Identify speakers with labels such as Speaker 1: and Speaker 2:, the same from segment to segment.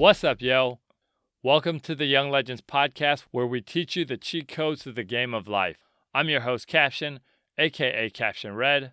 Speaker 1: What's up, yo? Welcome to the Young Legends podcast, where we teach you the cheat codes to the game of life. I'm your host, Caption, aka Caption Red,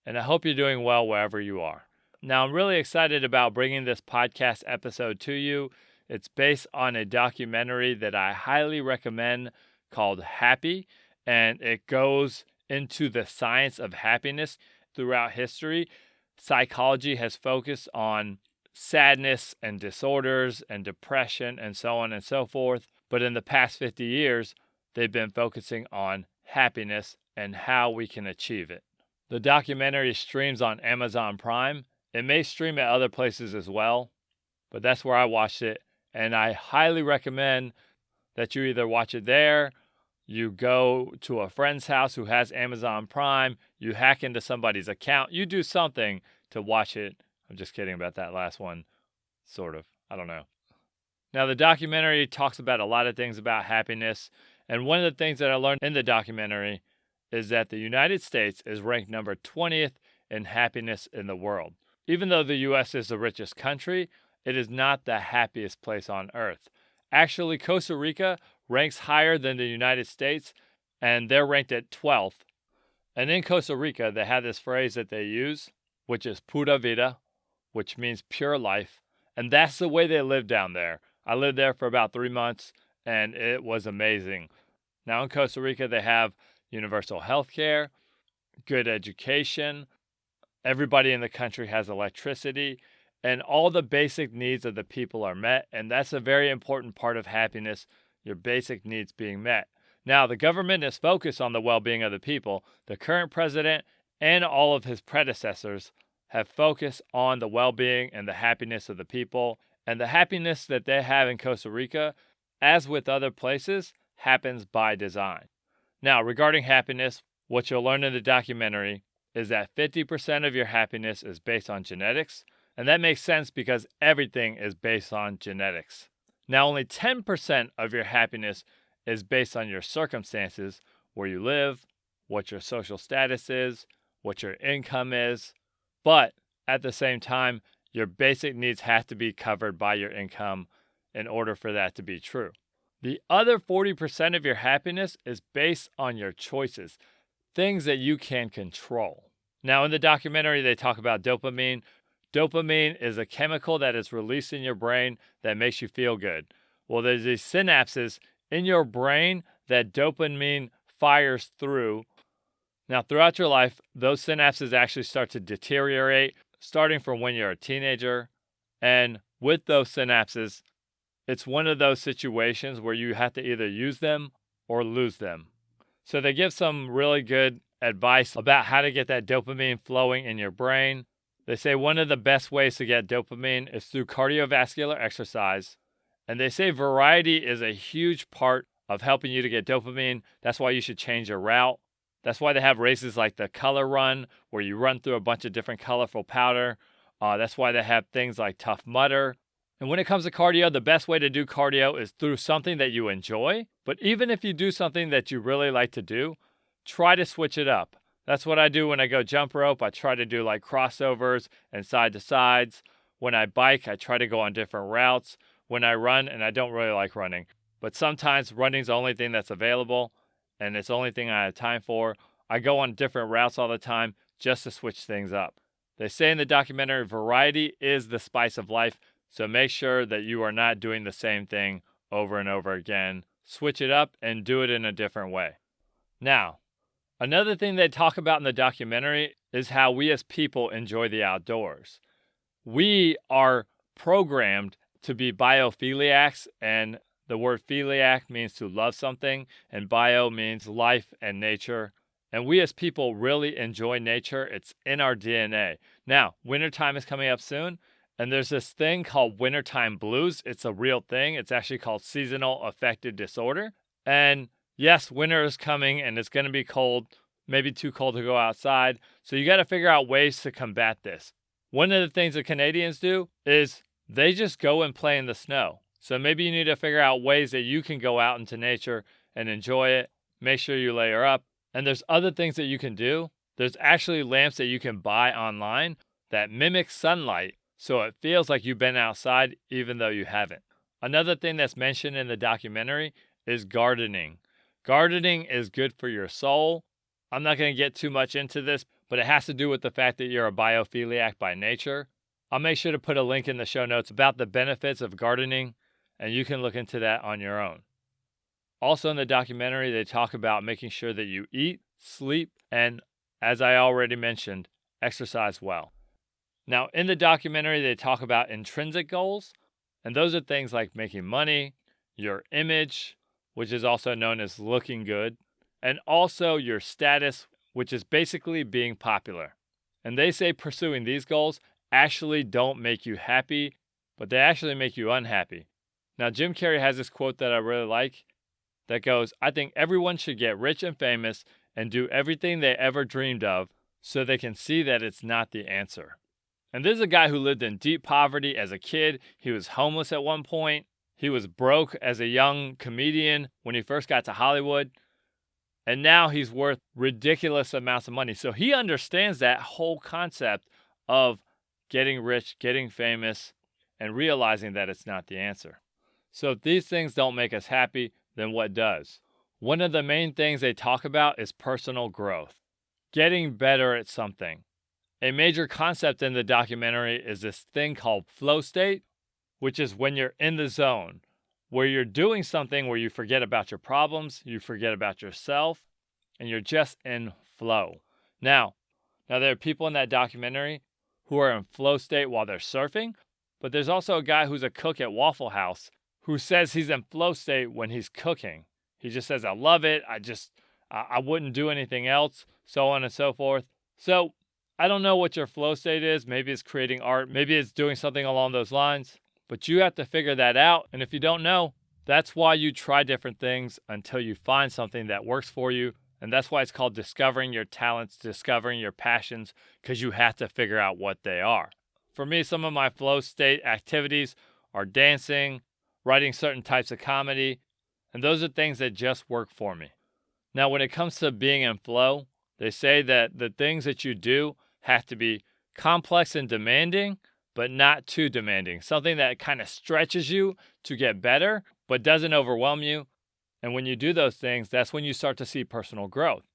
Speaker 1: and I hope you're doing well wherever you are. Now, I'm really excited about bringing this podcast episode to you. It's based on a documentary that I highly recommend called Happy, and it goes into the science of happiness. Throughout history, psychology has focused on sadness and disorders and depression and so on and so forth. But in the past 50 years, they've been focusing on happiness and how we can achieve it. The documentary streams on Amazon Prime. It may stream at other places as well, but that's where I watched it. And I highly recommend that you either watch it there, you go to a friend's house who has Amazon Prime, you hack into somebody's account, you do something to watch it. I'm just kidding about that last one. Sort of. I don't know. Now, the documentary talks about a lot of things about happiness. And one of the things that I learned in the documentary is that the United States is ranked number 20th in happiness in the world. Even though the U.S. is the richest country, it is not the happiest place on earth. Actually, Costa Rica ranks higher than the United States, and they're ranked at 12th. And in Costa Rica, they have this phrase that they use, which is pura vida, which means pure life. And that's the way they live down there. I lived there for about 3 months, and it was amazing. Now in Costa Rica, they have universal health care, good education. Everybody in the country has electricity, and all the basic needs of the people are met. And that's a very important part of happiness, your basic needs being met. Now, the government is focused on the well-being of the people. The current president and all of his predecessors have focused on the well-being and the happiness of the people. And the happiness that they have in Costa Rica, as with other places, happens by design. Now, regarding happiness, what you'll learn in the documentary is that 50% of your happiness is based on genetics. And that makes sense because everything is based on genetics. Now, only 10% of your happiness is based on your circumstances, where you live, what your social status is, what your income is. But at the same time, your basic needs have to be covered by your income in order for that to be true. The other 40% of your happiness is based on your choices, things that you can control. Now, in the documentary, they talk about dopamine. Dopamine is a chemical that is released in your brain that makes you feel good. Well, there's these synapses in your brain that dopamine fires through. Now, throughout your life, those synapses actually start to deteriorate, starting from when you're a teenager. And with those synapses, it's one of those situations where you have to either use them or lose them. So they give some really good advice about how to get that dopamine flowing in your brain. They say one of the best ways to get dopamine is through cardiovascular exercise. And they say variety is a huge part of helping you to get dopamine. That's why you should change your route. That's why they have races like the color run, where you run through a bunch of different colorful powder. That's why they have things like Tough Mudder. And when it comes to cardio, the best way to do cardio is through something that you enjoy. But even if you do something that you really like to do, try to switch it up. That's what I do when I go jump rope. I try to do like crossovers and side to sides. When I bike, I try to go on different routes. When I run, and I don't really like running, but sometimes running's the only thing that's available, and it's the only thing I have time for. I go on different routes all the time just to switch things up. They say in the documentary, variety is the spice of life, so make sure that you are not doing the same thing over and over again. Switch it up and do it in a different way. Now, another thing they talk about in the documentary is how we as people enjoy the outdoors. We are programmed to be biophiliacs, and the word philiac means to love something, and bio means life and nature. And we as people really enjoy nature. It's in our DNA. Now, wintertime is coming up soon, and there's this thing called wintertime blues. It's a real thing. It's actually called seasonal affective disorder. And yes, winter is coming, and it's going to be cold, maybe too cold to go outside. So you got to figure out ways to combat this. One of the things that Canadians do is they just go and play in the snow. So maybe you need to figure out ways that you can go out into nature and enjoy it. Make sure you layer up. And there's other things that you can do. There's actually lamps that you can buy online that mimic sunlight. so it feels like you've been outside even though you haven't. Another thing that's mentioned in the documentary is gardening. Gardening is good for your soul. I'm not going to get too much into this, but it has to do with the fact that you're a biophiliac by nature. I'll make sure to put a link in the show notes about the benefits of gardening, and you can look into that on your own. Also in the documentary, they talk about making sure that you eat, sleep, and, as I already mentioned, exercise well. Now, in the documentary, they talk about intrinsic goals, and those are things like making money, your image, which is also known as looking good, and also your status, which is basically being popular. And they say pursuing these goals actually don't make you happy, but they actually make you unhappy. Now, Jim Carrey has this quote that I really like that goes, "I think everyone should get rich and famous and do everything they ever dreamed of so they can see that it's not the answer." And this is a guy who lived in deep poverty as a kid. He was homeless at one point. He was broke as a young comedian when he first got to Hollywood. And now he's worth ridiculous amounts of money. So he understands that whole concept of getting rich, getting famous, and realizing that it's not the answer. So if these things don't make us happy, then what does? One of the main things they talk about is personal growth, getting better at something. A major concept in the documentary is this thing called flow state, which is when you're in the zone, where you're doing something where you forget about your problems, you forget about yourself, and you're just in flow. Now there are people in that documentary who are in flow state while they're surfing, but there's also a guy who's a cook at Waffle House who says he's in flow state when he's cooking. He just says, "I love it. I wouldn't do anything else," so on and so forth. So I don't know what your flow state is. Maybe it's creating art. Maybe it's doing something along those lines. But you have to figure that out. And if you don't know, that's why you try different things until you find something that works for you. And that's why it's called discovering your talents, discovering your passions, because you have to figure out what they are. For me, some of my flow state activities are dancing, writing certain types of comedy, and those are things that just work for me. Now, when it comes to being in flow, they say that the things that you do have to be complex and demanding, but not too demanding. Something that kind of stretches you to get better, but doesn't overwhelm you. And when you do those things, that's when you start to see personal growth.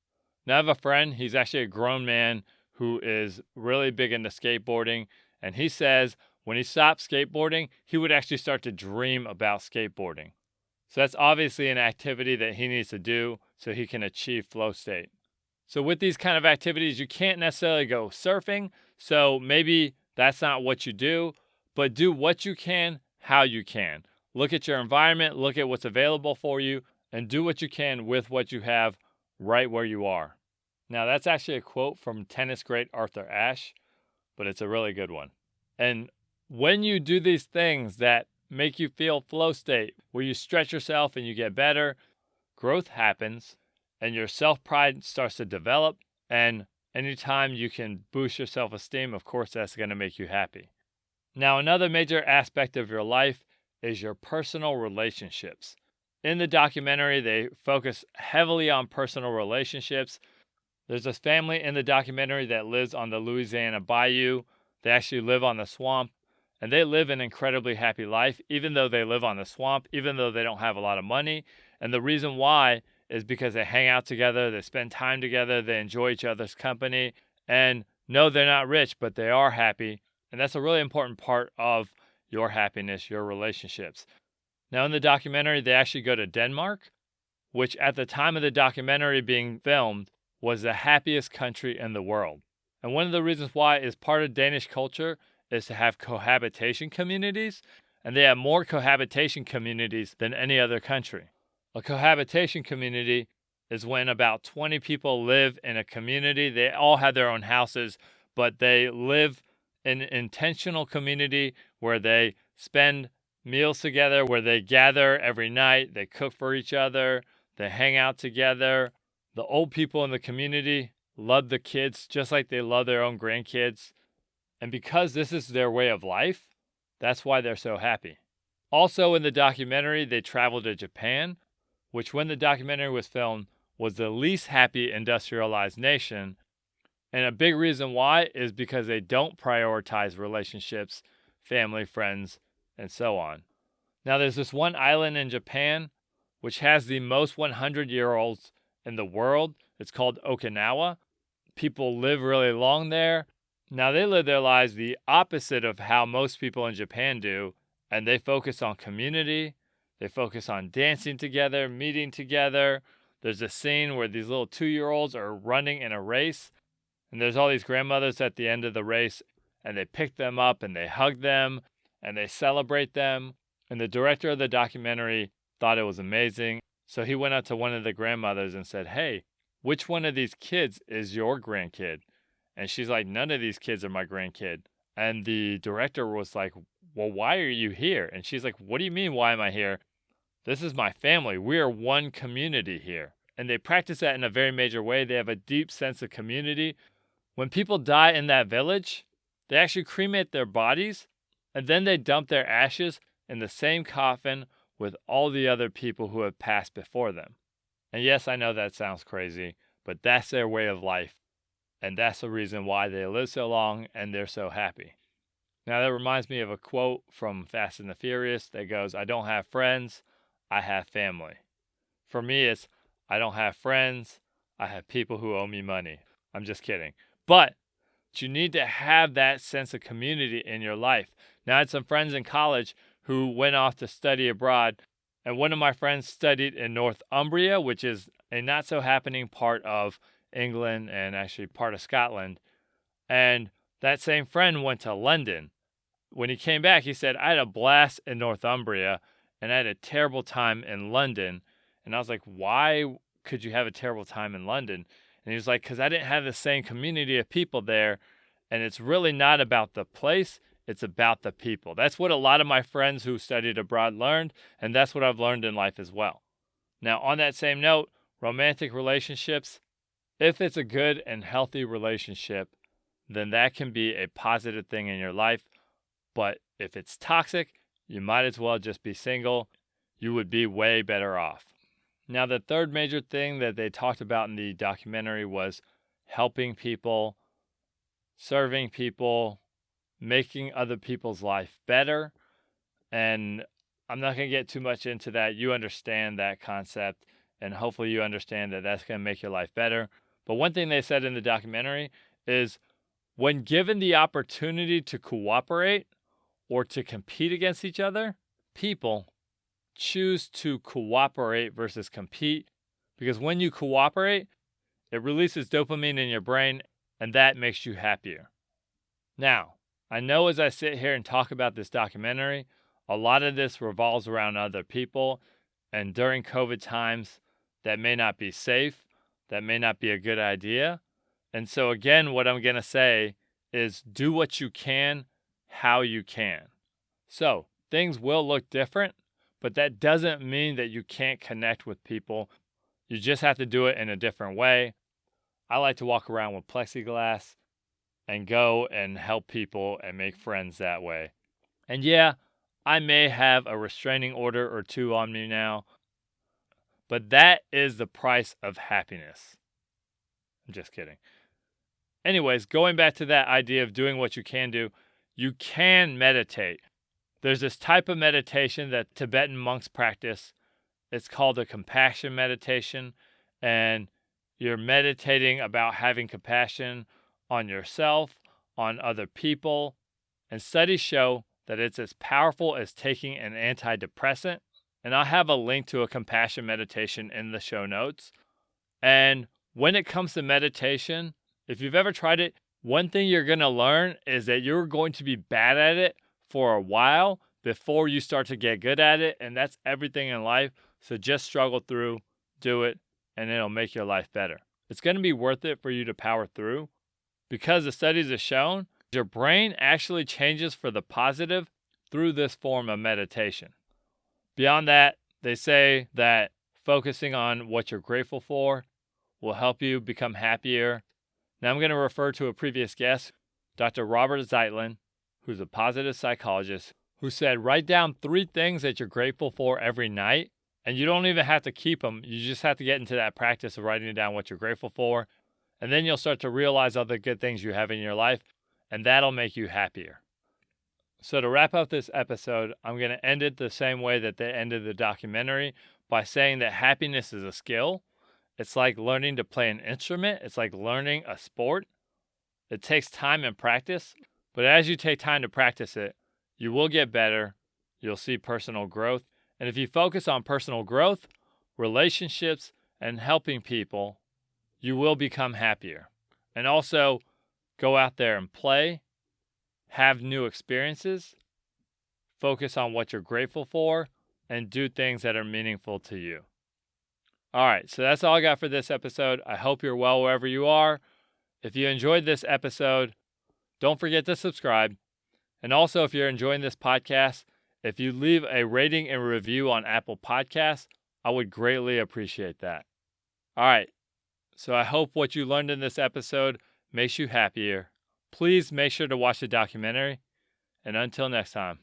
Speaker 1: Now, I have a friend, he's actually a grown man who is really big into skateboarding. And he says when he stopped skateboarding, he would actually start to dream about skateboarding. So that's obviously an activity that he needs to do so he can achieve flow state. So with these kind of activities, you can't necessarily go surfing. So maybe that's not what you do, but do what you can, how you can. Look at your environment, look at what's available for you, and do what you can with what you have right where you are. Now, that's actually a quote from tennis great Arthur Ashe, but it's a really good one. And when you do these things that make you feel flow state, where you stretch yourself and you get better, growth happens and your self-pride starts to develop. And anytime you can boost your self-esteem, of course, that's going to make you happy. Now, another major aspect of your life is your personal relationships. In the documentary, they focus heavily on personal relationships. There's this family in the documentary that lives on the Louisiana Bayou. They actually live on the swamp, and they live an incredibly happy life, even though they live on the swamp, even though they don't have a lot of money. And the reason why is because they hang out together, they spend time together, they enjoy each other's company, and no, they're not rich, but they are happy. And that's a really important part of your happiness, your relationships. Now, in the documentary, they actually go to Denmark, which at the time of the documentary being filmed was the happiest country in the world. And one of the reasons why is part of Danish culture is to have cohabitation communities, and they have more cohabitation communities than any other country. A cohabitation community is when about 20 people live in a community. They all have their own houses, but they live in an intentional community where they spend meals together, where they gather every night, they cook for each other, they hang out together. The old people in the community love the kids just like they love their own grandkids. And because this is their way of life, that's why they're so happy. Also in the documentary, they traveled to Japan, which when the documentary was filmed was the least happy industrialized nation. And a big reason why is because they don't prioritize relationships. family, friends, and so on. Now, there's this one island in Japan which has the most 100-year-olds in the world. It's called Okinawa. People live really long there. Now, they live their lives the opposite of how most people in Japan do, and they focus on community. They focus on dancing together, meeting together. There's a scene where these little 2-year-olds are running in a race, and there's all these grandmothers at the end of the race, and they pick them up and they hug them and they celebrate them. And the director of the documentary thought it was amazing. So he went up to one of the grandmothers and said, "Hey, which one of these kids is your grandkid?" And she's like, "None of these kids are my grandkid." And the director was like, "Well, why are you here?" And she's like, "What do you mean, why am I here? This is my family. We are one community here." And they practice that in a very major way. They have a deep sense of community. When people die in that village, they actually cremate their bodies, and then they dump their ashes in the same coffin with all the other people who have passed before them. And yes, I know that sounds crazy, but that's their way of life. And that's the reason why they live so long and they're so happy. Now, that reminds me of a quote from Fast and the Furious that goes, "I don't have friends, I have family." For me, it's, I don't have friends, I have people who owe me money. I'm just kidding. But you need to have that sense of community in your life. Now, I had some friends in college who went off to study abroad, and one of my friends studied in Northumbria, which is a not so happening part of England and actually part of Scotland. And that same friend went to London. When he came back, he said, "I had a blast in Northumbria and I had a terrible time in London." And I was like, "Why could you have a terrible time in London?" And he was like, "Because I didn't have the same community of people there. And it's really not about the place, it's about the people." That's what a lot of my friends who studied abroad learned, and that's what I've learned in life as well. Now, on that same note, romantic relationships, if it's a good and healthy relationship, then that can be a positive thing in your life. But if it's toxic, you might as well just be single. You would be way better off. Now, the third major thing that they talked about in the documentary was helping people, serving people, making other people's life better. And I'm not going to get too much into that. You understand that concept, and hopefully you understand that that's going to make your life better. But one thing they said in the documentary is, when given the opportunity to cooperate or to compete against each other, people choose to cooperate versus compete, because when you cooperate, it releases dopamine in your brain, and that makes you happier. Now, I know as I sit here and talk about this documentary, a lot of this revolves around other people, and during COVID times, that may not be safe, that may not be a good idea. And so again, what I'm going to say is, do what you can, how you can. So, things will look different, but that doesn't mean that you can't connect with people. You just have to do it in a different way. I like to walk around with plexiglass and go and help people and make friends that way. And yeah, I may have a restraining order or two on me now, but that is the price of happiness. I'm just kidding. Anyways, going back to that idea of doing what you can meditate. There's this type of meditation that Tibetan monks practice. It's called a compassion meditation, and you're meditating about having compassion on yourself, on other people, and studies show that it's as powerful as taking an antidepressant. And I'll have a link to a compassion meditation in the show notes. And when it comes to meditation, if you've ever tried it, one thing you're going to learn is that you're going to be bad at it for a while before you start to get good at it. And that's everything in life. So just struggle through, do it, and it'll make your life better. It's going to be worth it for you to power through, because the studies have shown your brain actually changes for the positive through this form of meditation. Beyond that, they say that focusing on what you're grateful for will help you become happier. Now I'm going to refer to a previous guest, Dr. Robert Zeitlin, who's a positive psychologist, who said, write down 3 things that you're grateful for every night. And you don't even have to keep them. You just have to get into that practice of writing down what you're grateful for. And then you'll start to realize all the good things you have in your life, and that'll make you happier. So to wrap up this episode, I'm going to end it the same way that they ended the documentary, by saying that happiness is a skill. It's like learning to play an instrument. It's like learning a sport. It takes time and practice, but as you take time to practice it, you will get better. You'll see personal growth. And if you focus on personal growth, relationships, and helping people, you will become happier. And also, go out there and play, have new experiences, focus on what you're grateful for, and do things that are meaningful to you. All right, so that's all I got for this episode. I hope you're well wherever you are. If you enjoyed this episode, don't forget to subscribe. And also, if you're enjoying this podcast, if you leave a rating and review on Apple Podcasts, I would greatly appreciate that. All right, so I hope what you learned in this episode makes you happier. Please make sure to watch the documentary. And until next time,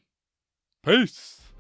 Speaker 1: peace.